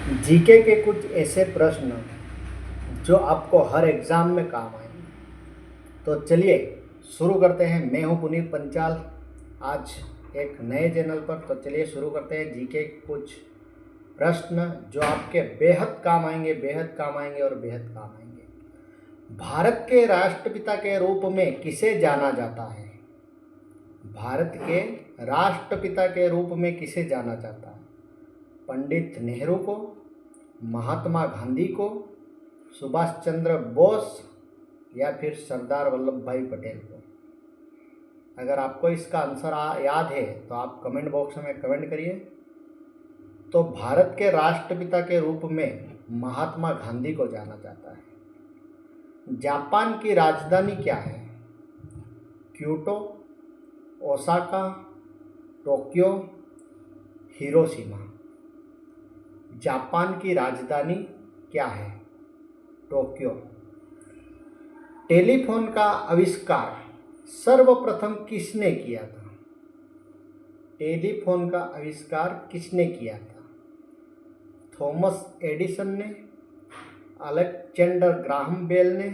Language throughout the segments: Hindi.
जीके के कुछ ऐसे प्रश्न जो आपको हर एग्ज़ाम में काम आएंगे। तो चलिए शुरू करते हैं। मैं हूं पुनीत पंचाल, आज एक नए चैनल पर। तो चलिए शुरू करते हैं जीके के कुछ प्रश्न जो आपके बेहद काम आएंगे, बेहद काम आएंगे और बेहद काम आएंगे। भारत के राष्ट्रपिता के रूप में किसे जाना जाता है? भारत के राष्ट्रपिता के रूप में किसे जाना जाता है? पंडित नेहरू को, महात्मा गांधी को, सुभाष चंद्र बोस या फिर सरदार वल्लभ भाई पटेल को? अगर आपको इसका आंसर याद है तो आप कमेंट बॉक्स में कमेंट करिए। तो भारत के राष्ट्रपिता के रूप में महात्मा गांधी को जाना जाता है। जापान की राजधानी क्या है? Kyoto, Osaka, Tokyo, Hiroshima. Japan की राजधानी क्या है? टोक्यो। टेलीफोन का आविष्कार सर्वप्रथम किसने किया था? टेलीफोन का आविष्कार किसने किया था? थॉमस एडिसन ने, अलेक्जेंडर ग्राहम बेल ने,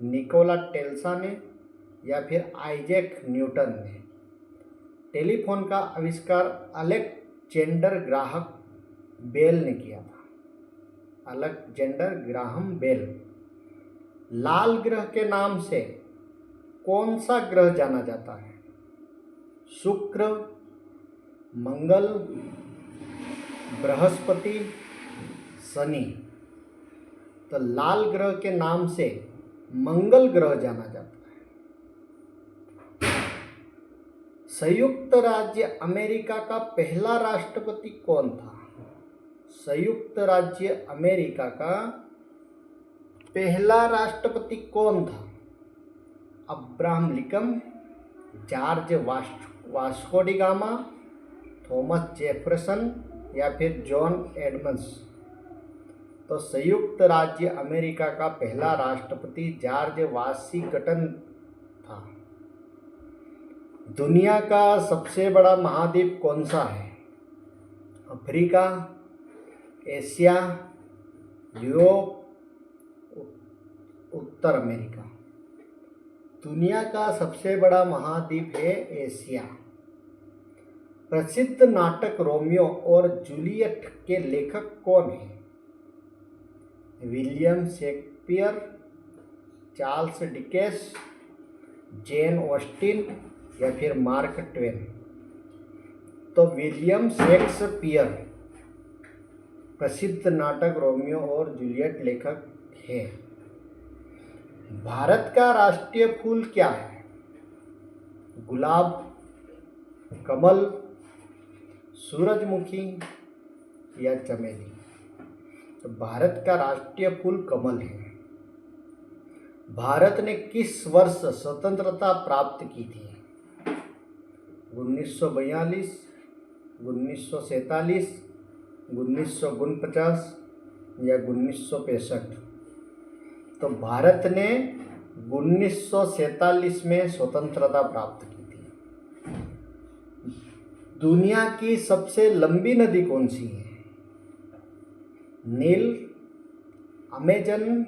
निकोला टेस्ला ने या फिर आइजैक न्यूटन ने? टेलीफोन का आविष्कार अलेक्जेंडर ग्राहम बेल ने किया था। Alexander Graham bell. लाल ग्रह के नाम से कौन सा ग्रह जाना जाता है? शुक्र, मंगल, बृहस्पति, शनि। तो लाल ग्रह के नाम से मंगल ग्रह जाना जाता है। संयुक्त राज्य अमेरिका का पहला राष्ट्रपति कौन था? संयुक्त राज्य अमेरिका का पहला राष्ट्रपति कौन था? Abraham Lincoln, George Vasco D gamma, Thomas Jefferson या फिर जॉन एडम्स? तो संयुक्त राज्य अमेरिका का पहला राष्ट्रपति जॉर्ज वाशिंगटन था। दुनिया का सबसे बड़ा महाद्वीप कौन सा है? अफ्रीका, एशिया, यूरोप, उत्तर अमेरिका। दुनिया का सबसे बड़ा महाद्वीप है एशिया। प्रसिद्ध नाटक रोमियो और जूलियट के लेखक कौन हैं? William Shakespeare, Charles Dickens, Jane Austen या फिर मार्क ट्वेन? तो विलियम शेक्सपियर प्रसिद्ध नाटक रोमियो और जूलियट लेखक है। भारत का राष्ट्रीय फूल क्या है? गुलाब, कमल, सूरजमुखी या चमेली? तो भारत का राष्ट्रीय फूल कमल है। भारत ने किस वर्ष स्वतंत्रता प्राप्त की थी? 1942, 1947, 1949 या 1965? तो भारत ने 1947 में स्वतंत्रता प्राप्त की थी। दुनिया की सबसे लंबी नदी कौन सी है? नील, अमेजन,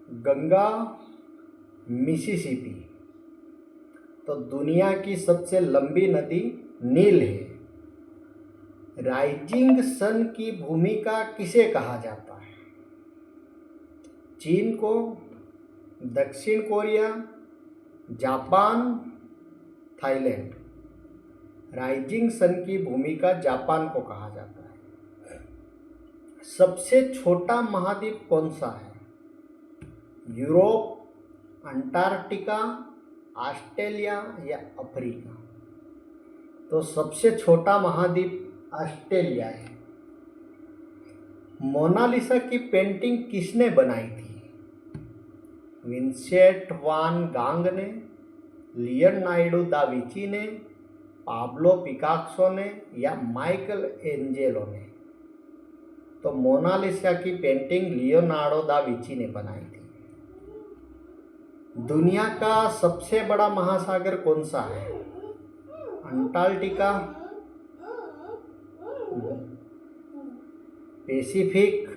गंगा, मिसिसिपी? तो दुनिया की सबसे लंबी नदी नील है। राइजिंग सन की भूमिका किसे कहा जाता है? चीन को, दक्षिण Korea, Japan, Thailand? Rising sun की भूमिका जापान को कहा जाता है। सबसे छोटा महाद्वीप कौन सा है? यूरोप, अंटार्कटिका, ऑस्ट्रेलिया या अफ्रीका? तो सबसे छोटा महाद्वीप ऑस्ट्रेलिया है। मोनालिसा की पेंटिंग किसने बनाई थी? विंसेंट वान गांग ने, लियोनार्डो दा विंची ने, पाब्लो पिकासो ने या माइकल एंजेलो ने? तो मोनालिसा की पेंटिंग लियोनार्डो दा विंची ने बनाई थी। दुनिया का सबसे बड़ा महासागर कौन सा है? अंटार्कटिका, पैसिफिक,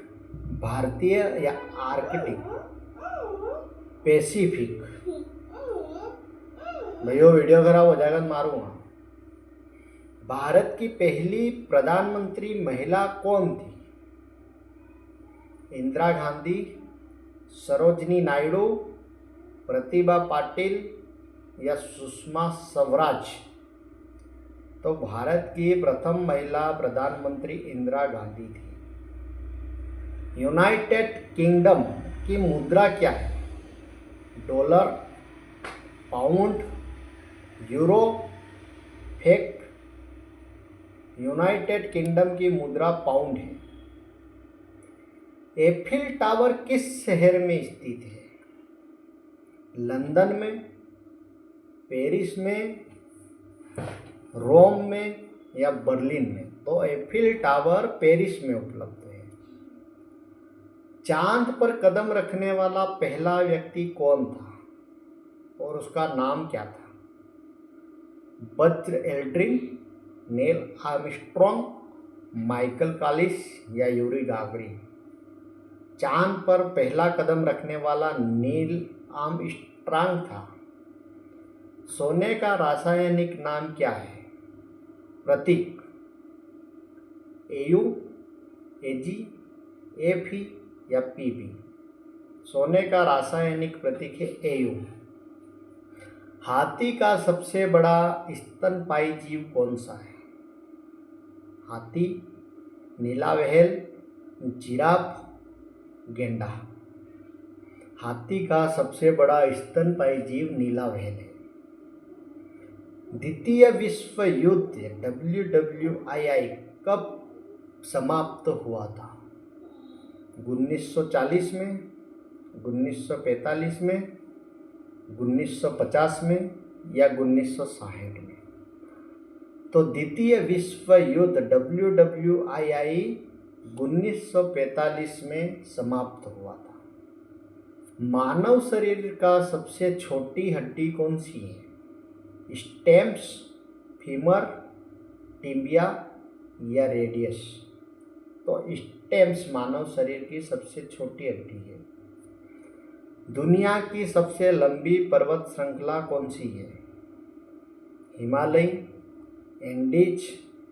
भारतीय या आर्कटिक? पैसिफिक। भैया वीडियो खराब हो जाएगा तो मारूंगा। भारत की पहली प्रधानमंत्री महिला कौन थी? इंदिरा गांधी, सरोजिनी नायडू, प्रतिभा पाटिल या सुषमा स्वराज? तो भारत की प्रथम महिला प्रधानमंत्री इंदिरा गांधी थी। यूनाइटेड किंगडम की मुद्रा क्या है? Dollar, pound, euro, fake? United kingdom की मुद्रा पाउंड है। एफिल टावर किस शहर में स्थित है? लंदन में, पेरिस में, रोम में या बर्लिन में? तो एफिल टावर पेरिस में उपलब्ध है। चांद पर कदम रखने वाला पहला व्यक्ति कौन था और उसका नाम क्या था? Buzz Aldrin, Neil Armstrong, Michael Collins या यूरी गागरिन? चांद पर पहला कदम रखने वाला नील आर्मस्ट्रॉन्ग था। सोने का रासायनिक नाम क्या है? प्रतीक, AU, AG, Fe या Pb? सोने का रासायनिक प्रतीक है AU। हाथी का सबसे बड़ा स्तनपायी जीव कौन सा है? हाथी, नीला व्हेल, जिराफ, गेंडा? हाथी का सबसे बड़ा स्तनपायी जीव नीला व्हेल है। द्वितीय विश्व युद्ध WWII कब समाप्त हुआ था? 1940 में, 1945 में, 1950 में या 1960 में? तो द्वितीय विश्व युद्ध WWII 1945 में समाप्त हुआ था। मानव शरीर का सबसे छोटी हड्डी कौन सी है? स्टेम्स, फीमर, टिबिया या रेडियस? तो स्टेम्स मानव शरीर की सबसे छोटी हड्डी है। दुनिया की सबसे लंबी पर्वत श्रृंखला कौन सी है? हिमालय, एंडीज,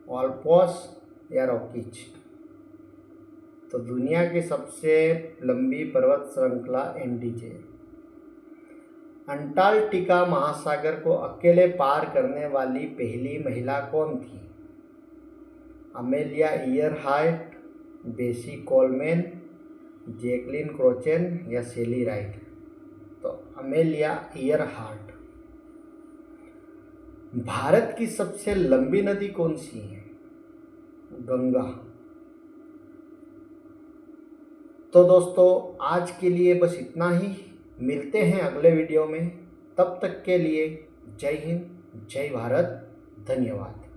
ऑल्प्स या रॉकीज? तो दुनिया की सबसे लंबी पर्वत श्रृंखला एंडीज है। अंटार्कटिका महासागर को अकेले पार करने वाली पहली महिला कौन थी? अमेलिया ईयरहार्ट, बेसी कोलमैन, जैकलिन क्रोचेन या सेली राइट? तो अमेलिया ईयरहार्ट। भारत की सबसे लंबी नदी कौन सी है? गंगा। तो दोस्तों आज के लिए बस इतना ही। मिलते हैं अगले वीडियो में। तब तक के लिए जय हिंद, जय भारत, धन्यवाद।